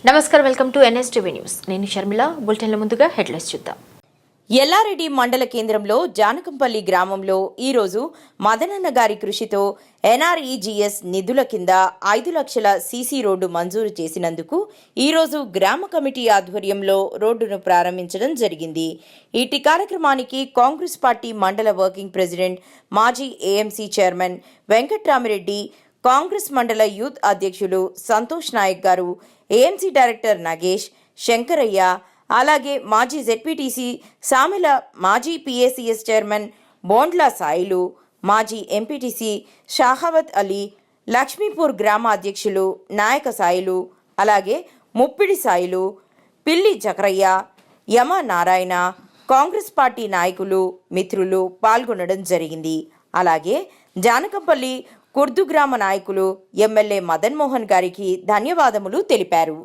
నమస్కారం, welcome to NSTV news. నేను షర్మిల. బులెటిన్ల ముందుగా హెడ్లైన్స్ చూద్దాం. ఎల్లారెడ్డి మండల కేంద్రంలో జానకంపల్లి గ్రామంలో ఈరోజు మదనన్న గారి కృషితో ఎన్ఆర్ఈజీఎస్ నిధుల కింద 5 లక్షల సీసీ రోడ్డు మంజూరు చేసినందుకు ఈరోజు గ్రామ కమిటీ ఆధ్వర్యంలో రోడ్డును ప్రారంభించడం జరిగింది. ఇటీ కార్యక్రమానికి కాంగ్రెస్ పార్టీ మండల వర్కింగ్ ప్రెసిడెంట్, మాజీ ఏఎంసీ చైర్మన్ వెంకట్రామిరెడ్డి, కాంగ్రెస్ మండల యూత్ అధ్యక్షులు సంతోష్ నాయక్ గారు, ఏఎంసీ డైరెక్టర్ నగేష్, శంకరయ్య, అలాగే మాజీ జెడ్పీటీసీ సామెల, మాజీ పీఏసీఎస్ చైర్మన్ బోండ్ల సాయిలు, మాజీ ఎంపీటీసీ షాహవత్ అలీ, లక్ష్మీపూర్ గ్రామ అధ్యక్షులు నాయక సాయిలు, అలాగే ముప్పిడి సాయిలు, పిల్లి జకరయ్య, యమ నారాయణ, కాంగ్రెస్ పార్టీ నాయకులు, మిత్రులు పాల్గొనడం జరిగింది. అలాగే జానకంపల్లి కుర్దు గ్రామ నాయకులు ఎమ్మెల్యే మదన్ మోహన్ గారికి ధన్యవాదములు తెలిపారు.